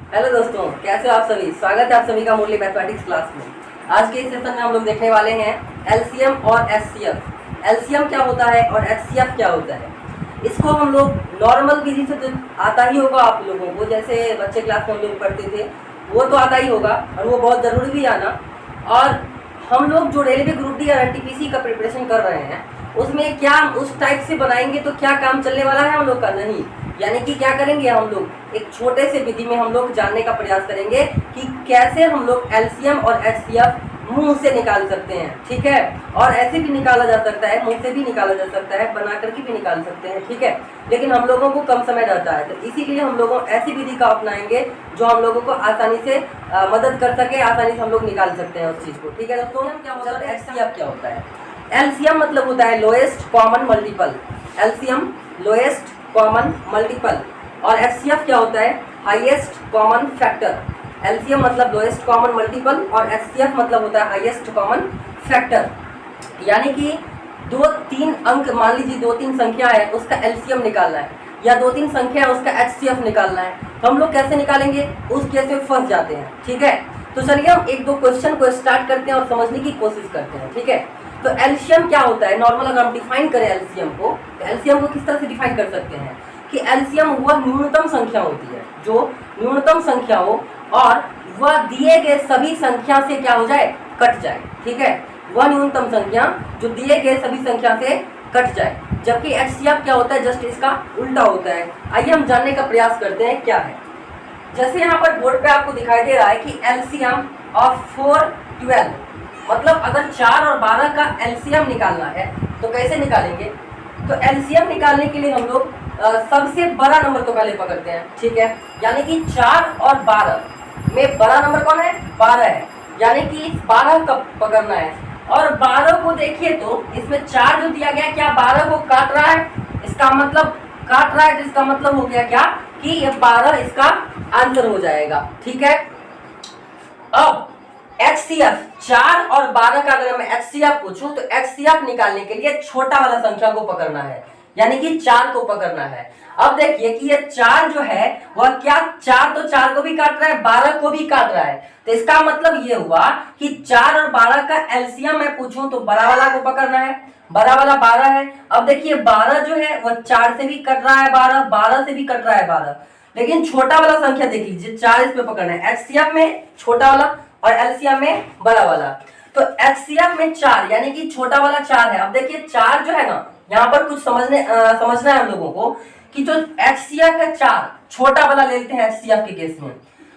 Hello दोस्तों, कैसे हो आप सभी। स्वागत है आप सभी का मूल्य मैथमेटिक्स क्लास में। आज के इस सेशन में हम लोग देखने वाले हैं एलसीएम और एचसीएफ। एलसीएम क्या होता है और एचसीएफ क्या होता है। इसको हम लोग नॉर्मल विधि से तो आता ही होगा आप लोगों को, जैसे बच्चे क्लास में हम लोग पढ़ते थे वो तो आता ही होगा और वो बहुत ज़रूरी भी आना। और हम लोग जो रेलवे ग्रुप डी और एनटीपीसी का प्रिपरेशन कर रहे हैं उसमें क्या उस टाइप से बनाएंगे तो क्या काम चलने वाला है हम लोग का, नहीं। यानी कि क्या करेंगे, हम लोग एक छोटे से विधि में हम लोग जानने का प्रयास करेंगे कि कैसे हम लोग एलसीएम और एचसीएफ मुंह से निकाल सकते हैं, ठीक है। और ऐसे भी निकाला जा सकता है, मुंह से भी निकाला जा सकता है, बना करके भी निकाल सकते हैं, ठीक है। लेकिन हम लोगों को कम समय रहता है तो इसीलिए हम लोगों ऐसी विधि का अपनाएंगे जो हम लोगों को आसानी से मदद कर सके, आसानी से हम लोग निकाल सकते हैं उस चीज़ को, ठीक है दोस्तों। क्या होता है एचसीएफ क्या होता है। एलसीएम मतलब होता है lowest common multiple. LCM lowest common multiple. और एचसीएफ क्या होता है हाईएस्ट कॉमन फैक्टर। एलसीएम मतलब लोएस्ट कॉमन मल्टीपल और एचसीएफ मतलब होता है हाईएस्ट कॉमन फैक्टर। यानी कि 2-3 अंक, मान लीजिए 2-3 संख्या है उसका एलसीएम निकालना है या 2-3 संख्या है उसका एचसीएफ निकालना है, तो हम लोग कैसे निकालेंगे, उस केस में फंस जाते हैं, ठीक है। तो चलिए हम 1-2 क्वेश्चन को स्टार्ट करते हैं और समझने की कोशिश करते हैं, ठीक है। तो एलसीएम क्या होता है, नॉर्मल अगर हम डिफाइन करें एलसीएम को, तो एलसीएम को किस तरह से डिफाइन कर सकते हैं कि एलसीएम वह न्यूनतम संख्या होती है जो न्यूनतम संख्या हो और वह दिए गए सभी संख्या से क्या हो जाए, कट जाए, ठीक है। वह न्यूनतम संख्या जो दिए गए सभी संख्या से कट जाए। जबकि एचसीएफ क्या होता है, जस्ट इसका उल्टा होता है। आइए हम जानने का प्रयास करते हैं क्या है। जैसे यहाँ पर बोर्ड पे आपको दिखाई दे रहा है कि एलसीएम ऑफ 4, 12, मतलब अगर 4 और 12 का एलसीएम निकालना है तो कैसे निकालेंगे। तो एलसीएम निकालने के लिए हम लोग सबसे बड़ा नंबर तो पहले पकड़ते हैं, ठीक है। यानी कि 4 और 12 में बड़ा नंबर कौन है, 12 है। यानी कि 12 का पकड़ना है और 12 को देखिए तो इसमें 4 जो दिया गया क्या 12 को काट रहा है, इसका मतलब काट रहा है, तो इसका मतलब हो गया क्या कि ये 12 इसका आंसर हो जाएगा, ठीक है। अब एचसीएफ 4 और 12 का अगर मैं एचसीएफ पूछूं तो एचसीएफ निकालने के लिए छोटा वाला संख्या को पकड़ना है, यानी कि 4 को पकड़ना है। अब देखिए कि ये 4 जो है वह क्या 4 तो 4 को भी काट रहा है, 12 को भी काट रहा है, तो इसका मतलब ये हुआ कि 4 और 12 का एलसीएम मैं पूछूं तो बड़ा वाला को पकड़ना है, बड़ा वाला 12 है। अब देखिए 12 जो है वह 4 से भी कट रहा है, 12 से भी कट रहा है 12, लेकिन छोटा वाला संख्या देख लीजिए 4 इस पे पकड़ना है। एचसीएफ में छोटा वाला और एलसीएम में बड़ा वाला। तो एचसीएफ में 4 यानी कि छोटा वाला 4 है। अब देखिए 4 जो है ना, यहाँ पर कुछ समझना है हम लोगों को कि जो एचसीएफ है 4, छोटा वाला ले लेते हैं एचसीएफ के केस में,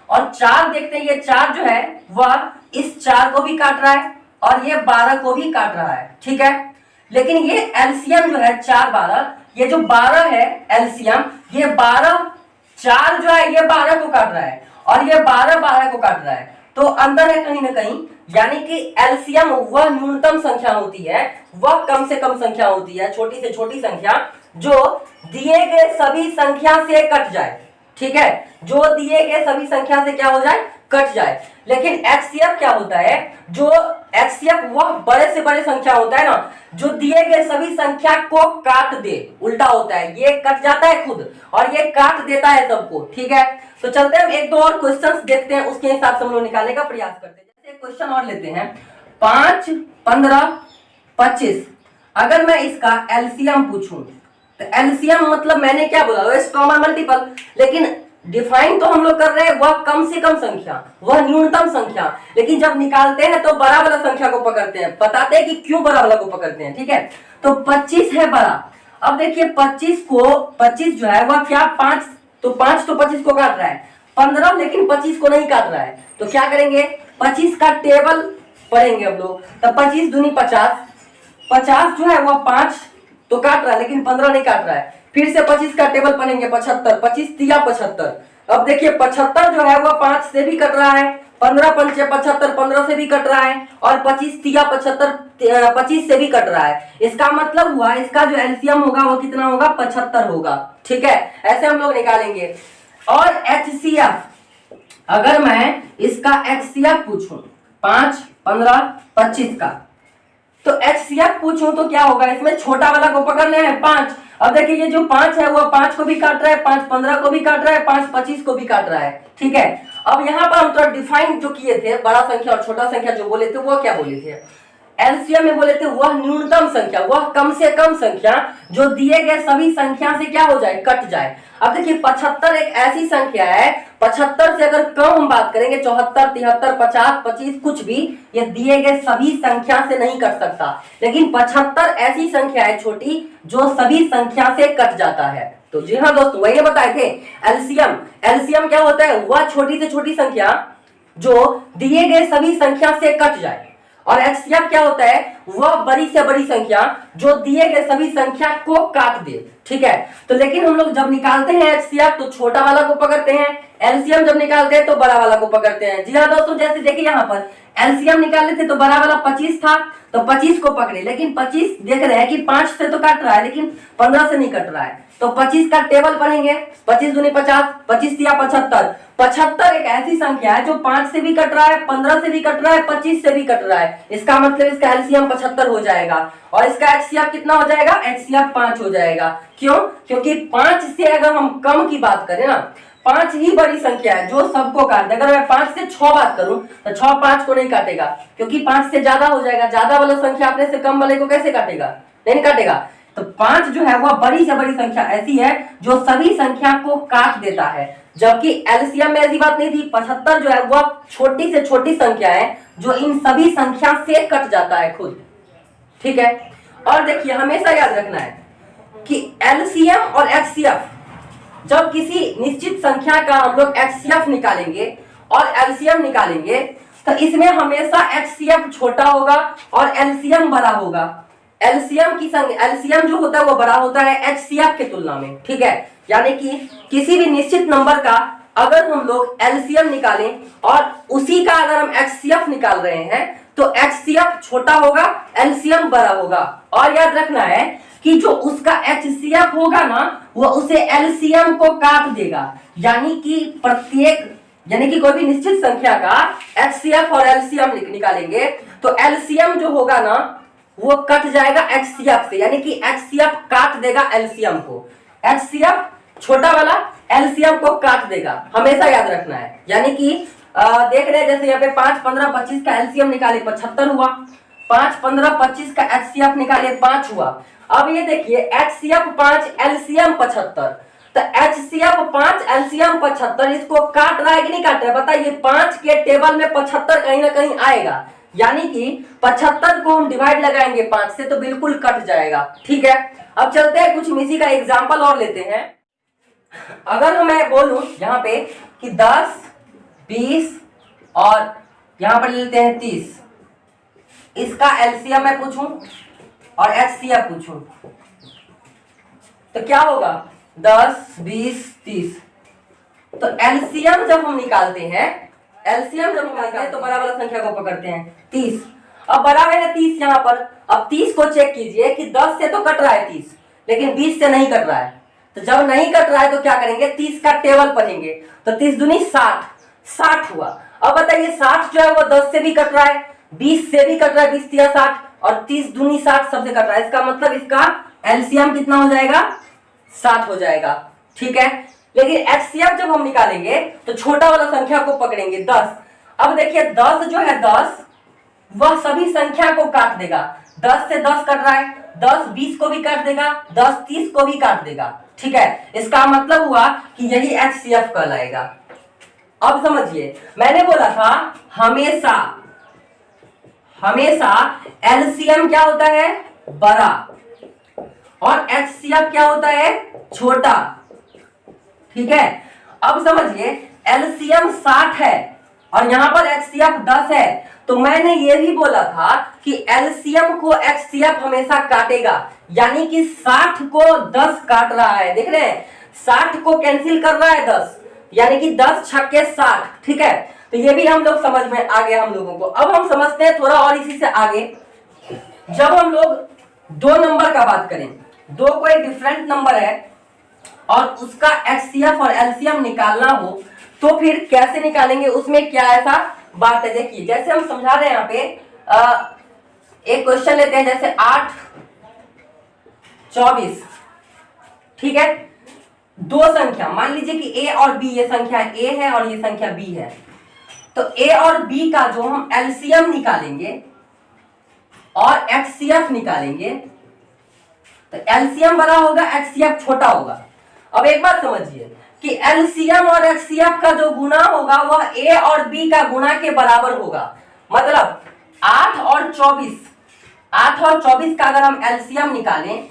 और 4 देखते हैं ये 4 जो है वह इस 4 को भी काट रहा है और ये 12 को भी काट रहा है, ठीक है। लेकिन ये एलसीएम जो है 4, 12, ये जो 12 है एलसीएम, ये 12 4 जो है ये 12 को काट रहा है और ये 12 को काट रहा है, तो अंदर है कहीं ना कहीं। यानी कि एलसीएम वह न्यूनतम संख्या होती है, वह कम से कम संख्या होती है, छोटी से छोटी संख्या जो दिए गए सभी संख्या से कट जाए, ठीक है। जो दिए गए सभी संख्या से क्या हो जाए, कट जाए। लेकिन एचसीएफ क्या होता है, जो एचसीएफ वह बड़े से बड़े संख्या होता है ना, जो दिए गए सभी संख्या को काट दे, उल्टा होता है, ये कट जाता है खुद और ये काट देता है सबको, ठीक है। तो चलते हैं 1-2 और क्वेश्चंस देखते हैं, उसके हिसाब से हम लोग निकालने का प्रयास करते हैं। जैसे एक क्वेश्चन और लेते हैं 5, 15, 25। अगर मैं इसका एलसीएम पूछूं तो एलसीएम मतलब मैंने क्या बोला, लोएस्ट कॉमन मल्टीपल, लेकिन डिफाइन तो हम लोग कर रहे हैं वह कम से कम संख्या, वह न्यूनतम संख्या। लेकिन जब निकालते हैं तो बड़ा वाला संख्या को पकड़ते हैं, बताते हैं कि क्यों बड़ा वाला को पकड़ते हैं, ठीक है। तो 25 है बड़ा। अब देखिए 25 जो है वह क्या 5 तो 25 को काट रहा है, 15 लेकिन 25 को नहीं काट रहा है, तो क्या करेंगे 25 का टेबल पढ़ेंगे हम लोग। तो 25 दूनी 50, 50 जो है वह 5 तो काट रहा है लेकिन 15 नहीं काट रहा है। फिर से 25 का टेबल पढ़ेंगे 75, 25 तिया 75। अब देखिए 75 जो है वह 5 से भी कट रहा है, 15 पंचे 75, 15 से भी कट रहा है, और 25 तिया 75, 25 से भी कट रहा है। इसका मतलब हुआ इसका जो एलसीएम होगा वो कितना होगा, 75 होगा, ठीक है। ऐसे हम लोग निकालेंगे। और एचसीएफ, अगर मैं इसका एचसीएफ पूछूं 5, 15, 25 का, तो एचसीएफ पूछूं तो क्या होगा, इसमें छोटा वाला को पकड़ना है 5 अब देखिए ये जो 5 है वो 5 को भी काट रहा है, 5 15 को भी काट रहा है, 5 25 को भी काट रहा है। ठीक है, अब यहाँ पर हम थोड़ा डिफाइन जो किए थे, बड़ा संख्या और छोटा संख्या जो बोले थे वो क्या बोले थे, एलसीएम में बोले थे वह न्यूनतम संख्या, वह कम से कम संख्या जो दिए गए सभी संख्या से क्या हो जाए, कट जाए। अब देखिए 75 एक ऐसी संख्या है, 75 से अगर कम हम बात करेंगे 74 73 50 25 कुछ भी, ये दिए गए सभी संख्या से नहीं कट सकता, लेकिन 75 ऐसी संख्या है छोटी जो सभी संख्या से कट जाता है। तो जी हाँ दोस्तों, वही बताए थे एलसीएम, एलसीएम क्या होता है, वह छोटी से छोटी संख्या जो दिए गए सभी संख्या से कट जाए, और एचसीएफ क्या होता है, वह बड़ी से बड़ी संख्या जो दिए गए सभी संख्या को काट दे। ठीक है, तो लेकिन हम लोग जब निकालते हैं एचसीएफ तो छोटा वाला को पकड़ते हैं, एलसीएम जब निकालते हैं तो बड़ा वाला को पकड़ते हैं। जी हाँ दोस्तों, जैसे देखिए यहाँ पर एलसीएम निकाले थे तो बड़ा वाला 25 था तो 25 को पकड़े, लेकिन 25 देख रहे हैं कि 5 से तो काट रहा है लेकिन 15 से नहीं कट रहा है, तो 25 का टेबल पढ़ेंगे, 25 दूनी 50, 25 दिया 75। 75 एक ऐसी संख्या है जो 5 से भी कट रहा है, 15 से भी कट रहा है, 25 से भी कट रहा है, इसका मतलब इसका एलसीएम 75 हो जाएगा, और इसका एचसीएफ कितना हो जाएगा, एचसीएफ 5 हो जाएगा। क्यों? क्योंकि 5 से अगर हम कम की बात करें ना, 5 ही बड़ी संख्या है जो सबको काट दे। अगर मैं 5 से 6 बात करूं तो 6 5 को नहीं काटेगा, क्योंकि 5 से ज्यादा हो जाएगा, ज्यादा वाला संख्या अपने से कम वाले को कैसे काटेगा, नहीं काटेगा। तो 5 जो है वह बड़ी से बड़ी संख्या ऐसी है जो सभी संख्या को काट देता है, जबकि एलसीएम में ऐसी बात नहीं थी। 75 जो है वह छोटी से छोटी संख्या है जो इन सभी संख्या से कट जाता है खुद। ठीक है, और देखिए हमेशा याद रखना है कि एलसीएम और एचसीएफ, जब किसी निश्चित संख्या का हम लोग एचसीएफ निकालेंगे और एलसीएम निकालेंगे तो इसमें हमेशा एचसीएफ छोटा होगा और एलसीएम बड़ा होगा। एलसीएम की संख्या, एलसीएम जो होता है वो बड़ा होता है एचसीएफ के तुलना में। ठीक है, यानी कि किसी भी निश्चित नंबर का अगर हम लोग एलसीएम निकालें और उसी का अगर हम एचसीएफ निकाल रहे हैं तो एचसीएफ छोटा होगा, एलसीएम बड़ा होगा। और याद रखना है कि जो उसका एचसीएफ होगा ना वो उसे एलसीएम को काट देगा, यानी कि प्रत्येक, यानी कि कोई भी निश्चित संख्या का एचसीएफ और एलसीएम निकालेंगे तो एलसीएम जो होगा ना वो कट जाएगा एचसीएफ से, यानी कि एचसीएफ काट देगा एलसीएम को, एचसीएफ छोटा वाला एलसीएम को काट देगा, हमेशा याद रखना है। यानी कि देख रहे हैं जैसे यहाँ पे 5 15 25 का एलसीएम निकाले 75 हुआ, 5 15 25 का एचसीएफ निकाले 5 हुआ। अब ये देखिए एचसीएफ 5 एलसीएम 75, तो एचसीएफ 5 एलसीएम 75 इसको काट रहा है कि नहीं काट रहा है, बताइए। 5 के टेबल में 75 कहीं ना कहीं आएगा, यानी कि 75 को हम डिवाइड लगाएंगे 5 से तो बिल्कुल कट जाएगा। ठीक है, अब चलते हैं कुछ इसी का एग्जाम्पल और लेते हैं। अगर मैं बोलूं यहाँ पे कि 10 20 और यहाँ पर लेते हैं 30, इसका एलसीएम मैं पूछूं और एचसीएफ पूछूं तो क्या होगा, 10 20 30। तो एलसीएम जब हम निकालते हैं, एलसीएम जब निकालते हैं तो बड़ा वाला संख्या को पकड़ते हैं 30। अब बराबर है 30 यहाँ पर, अब 30 को चेक कीजिए कि 10 से तो कट रहा है 30, लेकिन 20 से नहीं कट रहा है। तो जब नहीं कट रहा है तो क्या करेंगे, 30 का टेबल पढ़ेंगे, तो 30 दूनी 60, 60 हुआ। अब बताइए 60 जो है वो 10 से भी कट रहा है, 20 से भी कट रहा है, 20 दिया 60 और 30 दूनी 60 सबसे कट रहा है, इसका मतलब इसका एलसीएम कितना हो जाएगा, 60 हो जाएगा। ठीक है, लेकिन एचसीएफ जब हम निकालेंगे तो छोटा वाला संख्या को पकड़ेंगे 10। अब देखिए 10 जो है 10 वह सभी संख्या को काट देगा, 10 से 10 कट रहा है, 10 20 को भी काट देगा, 10 30 को भी काट देगा। ठीक है, इसका मतलब हुआ कि यही एचसीएफ कहलाएगा। अब समझिए मैंने बोला था हमेशा हमेशा एलसीएम क्या होता है, बड़ा, और एचसीएफ क्या होता है, छोटा। ठीक है, अब समझिए एलसीएम 60 है और यहां पर एचसीएफ 10 है, तो मैंने ये भी बोला था कि एलसीएम को एचसीएफ हमेशा काटेगा, यानी कि 60 को 10 काट रहा है, देख रहे हैं 60 को कैंसिल कर रहा है 10, यानी कि 10 छक्के 60। ठीक है, तो ये भी हम लोग समझ में आ गया हम लोगों को। अब हम समझते हैं थोड़ा और इसी से आगे, जब हम लोग दो नंबर का बात करें, दो कोई डिफरेंट नंबर है और उसका एचसीएफ और एलसीएम निकालना हो तो फिर कैसे निकालेंगे, उसमें क्या ऐसा बात है। देखिए जैसे हम समझा रहे हैं यहाँ पे एक क्वेश्चन लेते हैं, जैसे 8 24 ठीक है, दो संख्या मान लीजिए कि ए और बी, ये संख्या ए है और ये संख्या बी है, तो ए और बी का जो हम एलसीएम निकालेंगे और एचसीएफ निकालेंगे, तो एलसीएम बड़ा होगा, एचसीएफ छोटा होगा। अब एक बात समझिए कि एलसीएम और एचसीएफ का जो गुणा होगा वह ए और बी का गुणा के बराबर होगा। मतलब 8 और 24 का अगर हम एलसीएम निकालें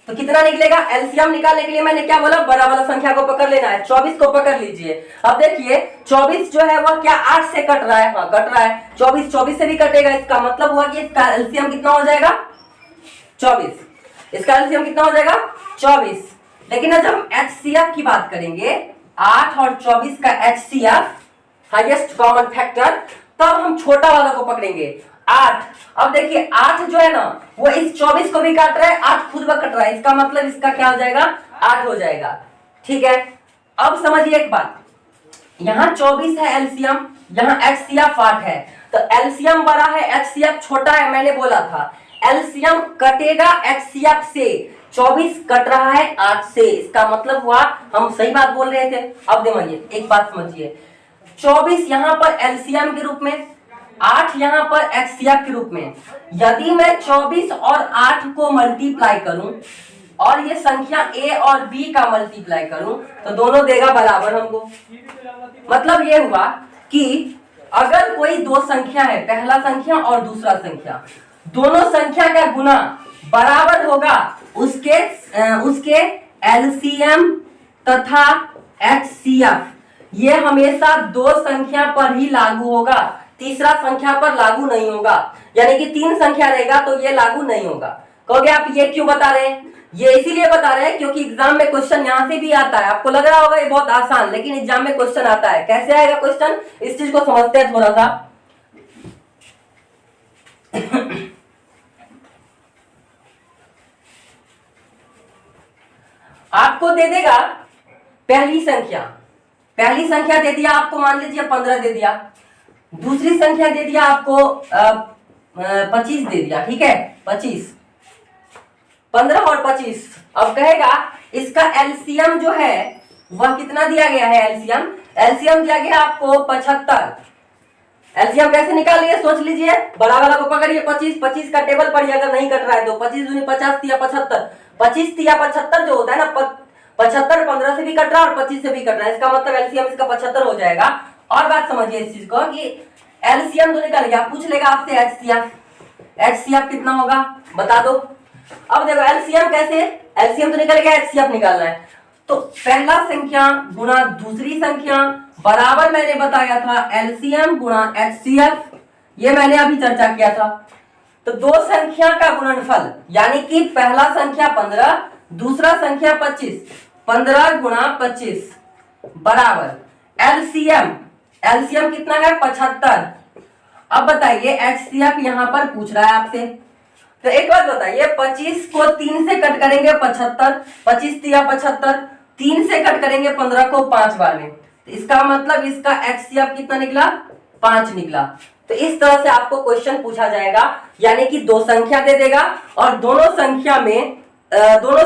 तो कितना निकलेगा? एलसीएम निकालने के लिए मैंने क्या बोला, बड़ा वाला संख्या को पकड़ लेना है। 24 को पकड़ लीजिए। अब देखिए 24 जो है वह क्या 8 से कट रहा है? हाँ कट रहा है। 24 से भी कटेगा, इसका मतलब हुआ कि इसका एलसीएम कितना हो जाएगा? 24। इसका एलसीएम कितना हो जाएगा? 24। लेकिन जब हम एचसीएफ की बात करेंगे, 8 और 24 का एचसीएफ हाईएस्ट कॉमन फैक्टर, तब हम छोटा वाला को पकड़ेंगे 8। अब देखिए 8 जो है ना वो इस 24 को भी काट रहा है, 8 खुद ब कट रहा है, इसका मतलब इसका क्या हो जाएगा? 8 हो जाएगा। ठीक है, अब समझिए एक बात, यहाँ 24 है एलसीएम, यहाँ एचसीएफ 8 है, तो एलसीएम बड़ा है, एचसीएफ छोटा है। मैंने बोला था एलसीएम कटेगा एचसीएफ से, 24 कट रहा है 8 से, इसका मतलब हुआ हम सही बात बोल रहे थे। अब देखिए एक बात समझिए, 24 यहाँ पर एलसीएम के रूप में, 8 यहाँ पर एचसीएफ के रूप में। यदि मैं 24 और 8 को मल्टीप्लाई करूं और ये संख्या ए और बी का मल्टीप्लाई करूं तो दोनों देगा बराबर हमको। मतलब ये हुआ कि अगर कोई दो संख्या है, पहला संख्या और दूसरा संख्या, दोनों संख्या का गुना बराबर होगा, उसके एलसीएम तथा एचसीएफ ये हमेशा दो संख्या पर ही लागू होगा, तीसरा संख्या पर लागू नहीं होगा। यानी कि 3 संख्या रहेगा तो ये लागू नहीं होगा। कहोगे आप ये क्यों बता रहे हैं? ये इसीलिए बता रहे हैं क्योंकि एग्जाम में क्वेश्चन यहां से भी आता है। आपको लग रहा होगा ये बहुत आसान, लेकिन एग्जाम में क्वेश्चन आता है। कैसे आएगा क्वेश्चन, इस चीज को समझते हैं थोड़ा सा। आपको दे देगा पहली संख्या दे दिया आपको, मान लीजिए 15 दे दिया, दूसरी संख्या दे दिया आपको 25 दे दिया। ठीक है, 25, 15 और 25। अब कहेगा इसका एलसीएम जो है वह कितना दिया गया है? एलसीएम दिया गया आपको 75। एलसीएम कैसे निकालिए सोच लीजिए, बड़ा वाला को पकड़िए 25 का टेबल पढ़िए, अगर नहीं कट रहा है तो 25 दूनी 50 तिया 75, 25 तिया 75 जो होता है ना, 75 15 से भी कट रहा है और 25 से भी कट रहा है, इसका मतलब एलसीएम इसका 75 हो जाएगा। और बात समझिए इस चीज को कि एलसीएम तो निकल गया, पूछ लेगा आपसे एचसीएफ कितना होगा बता दो। अब देखो एलसीएम कैसे, एलसीएम तो निकल गया, एचसीएफ निकालना है। तो पहला संख्या गुणा दूसरी संख्या बराबर मैंने बताया था एलसीएम गुणा एचसीएफ, ये मैंने अभी चर्चा किया था। तो दो संख्या का गुणनफल यानी कि पहला संख्या 15, दूसरा संख्या 25, 15 गुणा 25 बराबर एलसीएम कितना है? 75। अब बताइए एचसीएफ यहां पर पूछ रहा है आपसे, तो एक बात बताइए, 25 को 3 से कट करेंगे 75, 25 तिया 75, 3 से कट करेंगे 15 को 5 बार में, तो इसका मतलब इसका एचसीएफ कितना निकला? 5 निकला। तो इस तरह से आपको क्वेश्चन पूछा जाएगा, यानी कि दो संख्या दे देगा और दोनों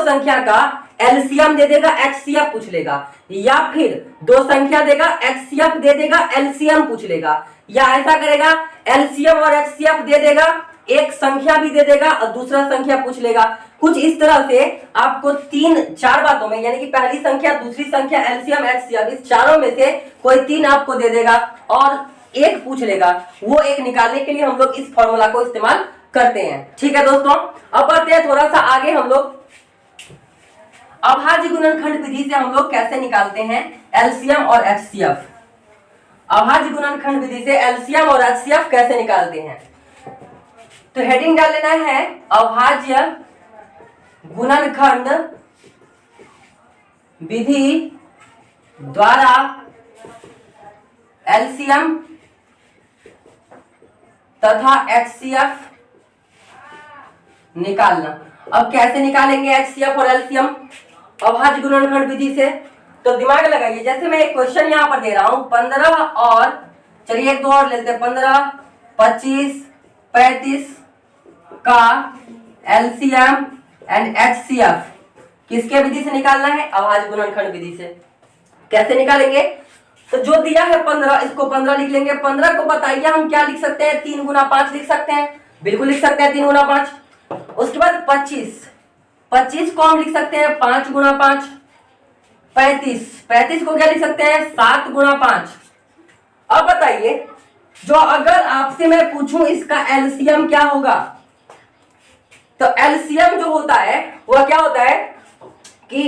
संख्या का एलसीएम दे देगा, एचसीएफ पूछ लेगा, या फिर दो संख्या देगा, एचसीएफ दे देगा, एलसीएम पूछ लेगा, या ऐसा करेगा एलसीएम और एचसीएफ दे देगा, एक संख्या भी दे देगा और दूसरा संख्या पूछ लेगा। कुछ इस तरह से आपको 3-4 बातों में, यानी कि पहली संख्या, दूसरी संख्या, एलसीएम, एचसीएफ, इस चारों में से कोई 3 आपको दे देगा और एक पूछ लेगा। वो एक निकालने के लिए हम लोग इस फॉर्मूला को इस्तेमाल करते हैं। ठीक है दोस्तों, अब बढ़ते हैं थोड़ा सा आगे। हम लोग अभाज्य गुणनखंड विधि से हम लोग कैसे निकालते हैं एलसीएम और एचसीएफ। अभाज्य गुणनखंड विधि से एलसीएम और एचसीएफ कैसे निकालते हैं, तो हेडिंग डाल लेना है अभाज्य गुणनखंड विधि द्वारा एलसीएम तथा एचसीएफ निकालना। अब कैसे निकालेंगे एचसीएफ और एलसीएम अभाज्य गुणनखंड विधि से, तो दिमाग लगाइए। जैसे मैं एक क्वेश्चन यहां पर दे रहा हूं, 15 और चलिए एक दो और लेते हैं, 15, 25, 35 का एलसीएम एंड एचसीएफ किसके विधि से निकालना है? अभाज्य गुणनखंड विधि से। कैसे निकालेंगे? तो जो दिया है 15, इसको 15 लिख लेंगे। 15 को बताइए हम क्या लिख सकते हैं? 3 गुना 5 लिख सकते हैं, बिल्कुल लिख सकते हैं 3 गुना 5। उसके बाद 25, 25 को हम लिख सकते हैं 5 गुना 5। 35, 35 को क्या लिख सकते हैं? 7 गुना 5। अब बताइए, जो अगर आपसे मैं पूछूं इसका एलसीएम क्या होगा, तो एलसीएम जो होता है वह क्या होता है कि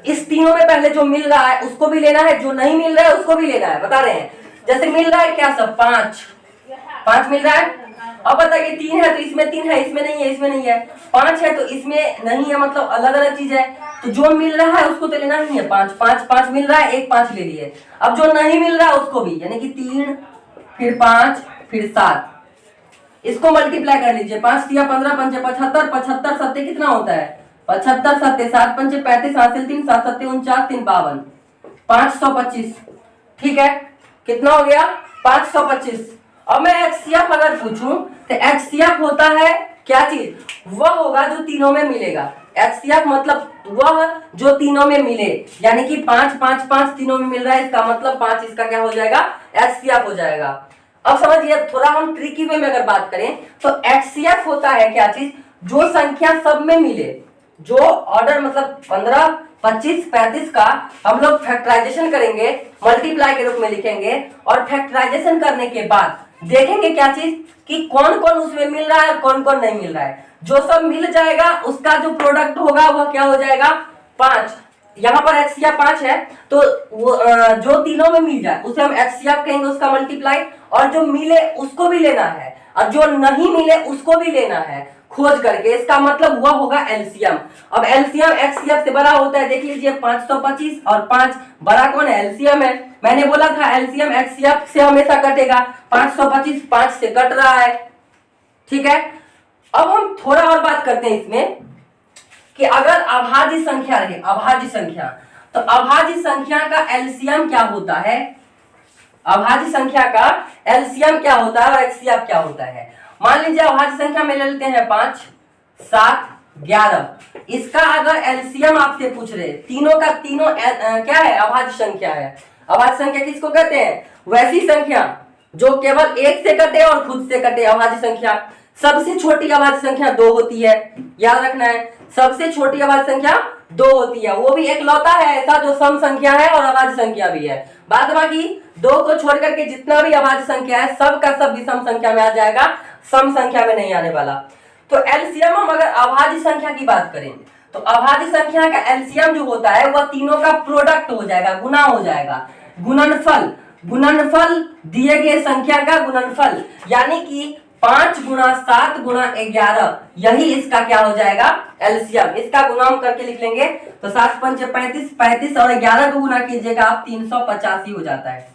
इस तीनों में पहले जो मिल रहा है उसको भी लेना है, जो नहीं मिल रहा है उसको भी लेना है। बता रहे हैं, जैसे मिल रहा है क्या सब? 5 मिल रहा है। अब बताइए 3 है तो इसमें 3 है, इसमें नहीं है, इसमें नहीं है। 5 है तो इसमें नहीं है, मतलब अलग अलग चीज है। तो जो मिल रहा है उसको तो लेना नहीं है। 5 5 5 मिल रहा है, एक 5 ले लिए। अब जो नहीं मिल रहा है उसको भी, यानी कि 3 फिर 5 फिर 7, इसको मल्टीप्लाई कर लीजिए। 5 तिया 15 पंचे 75, 75 सत्ते कितना होता है? 75 सत्ते 7 पंचे 35, 8 3 7 सत्ते 49, 3 52, 525। ठीक है, कितना हो गया? 525। अब मैं एचसीएफ अगर पूछूं तो एचसीएफ होता है क्या चीज? वह होगा जो तीनों में मिलेगा। एचसीएफ मतलब वह जो तीनों में मिले, यानी कि 5 5 5 तीनों में मिल रहा है, इसका मतलब 5 इसका क्या हो जाएगा? एचसीएफ हो जाएगा। अब समझिए, थोड़ा हम ट्रिकी वे में अगर बात करें तो एचसीएफ होता है क्या चीज? जो संख्या सब में मिले, जो ऑर्डर मतलब 15 25 35 का हम लोग फैक्टराइजेशन करेंगे, मल्टीप्लाई के रूप में लिखेंगे, और फैक्टराइजेशन करने के बाद देखेंगे क्या चीज कि कौन कौन उसमें मिल रहा है और कौन कौन नहीं मिल रहा है। जो सब मिल जाएगा उसका जो प्रोडक्ट होगा वह क्या हो जाएगा? 5। यहाँ पर एचसीएफ 5 है, तो वो जो तीनों में मिल जाए उसे हम एचसीएफ कहेंगे, उसका मल्टीप्लाई। और जो मिले उसको भी लेना है, और जो नहीं मिले उसको भी लेना है खोज करके, इसका मतलब हुआ होगा एलसीएम। अब एलसीएम एचसीएफ से बड़ा होता है, देख लीजिए 525 और 5 बड़ा कौन है? एलसीएम है। मैंने बोला था एलसीएम एचसीएफ से हमेशा कटेगा, 525 5 से कट रहा है। ठीक है, अब हम थोड़ा और बात करते हैं इसमें कि अगर अभाज्य संख्या रहे, अभाज्य संख्या, तो अभाज्य संख्या का एलसीएम क्या होता है? अभाज्य संख्या का एलसीएम क्या होता है और एचसीएफ क्या होता है? मान लीजिए अभाज्य संख्या में ले लेते हैं 5 7 11। इसका अगर एलसीएम आपसे पूछ रहे, तीनों का तीनों क्या है? अभाज्य संख्या है। अभाज्य संख्या किसको कहते हैं? वैसी संख्या जो केवल एक से कटे और खुद से कटे, अभाज्य संख्या। सबसे छोटी अभाज्य संख्या 2 होती है, याद रखना है। सबसे छोटी अभाज्य संख्या 2 होती है, वो भी एकलौता है ऐसा जो सम संख्या है और अभाज्य संख्या भी है। बाद बाकी 2 को छोड़ करके जितना भी अभाज्य संख्या है सब का सब विषम संख्या में आ जाएगा, सम संख्या में नहीं आने वाला। तो एलसीएम हम अगर अभाज्य संख्या की बात करें तो अभाज्य संख्या का एलसीएम जो होता है वह तीनों का प्रोडक्ट हो जाएगा, गुना हो जाएगा, गुणनफल। गुणनफल दिए गए संख्या का गुणनफल, यानी कि 5 गुना 7 गुना 11, यही इसका क्या हो जाएगा? एलसीएम। इसका गुना हम करके लिख लेंगे तो 7 पंचे 35, 35 और 11 को गुना कीजिएगा आप 385 हो जाता है।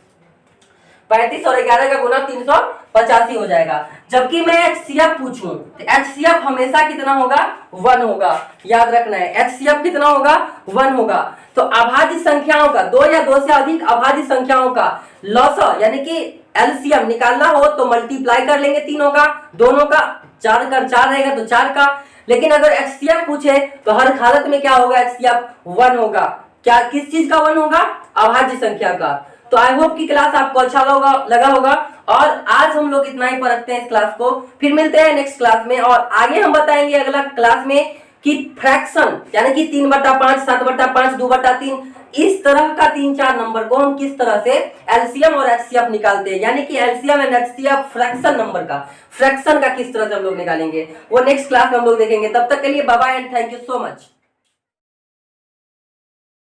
35 और 11 का गुना 385 हो जाएगा। जबकि मैं एचसीएफ पूछूं तो एचसीएफ हमेशा कितना होगा? 1 होगा, याद रखना है। एचसीएफ कितना होगा? 1 होगा। तो अभाज्य संख्याओं का, 2 या 2 से अधिक अभाज्य संख्याओं का लॉसा यानी कि एलसीएम निकालना हो तो मल्टीप्लाई कर लेंगे तीनों का, दोनों का 4 कर 4 रहेगा तो 4 का। लेकिन अगर एचसीएफ पूछे तो हर हालत में क्या होगा? एचसीएफ 1 होगा। क्या किस चीज का 1 होगा? अभाज्य संख्या का। तो आई होप की क्लास आपको अच्छा लगा होगा और आज हम लोग इतना ही पर रखते हैं इस क्लास को। फिर मिलते हैं नेक्स्ट क्लास में और आगे हम बताएंगे अगला क्लास में कि फ्रैक्शन यानी कि 3/5, 7/5, 2/3 इस तरह का 3-4 नंबर को हम किस तरह से एलसीएम और एचसीएफ निकालते हैं, यानी कि LCM and HCF fraction number का, फ्रैक्शन का किस तरह से हम लोग निकालेंगे वो नेक्स्ट क्लास में हम लोग देखेंगे। तब तक के लिए bye bye and thank you so much.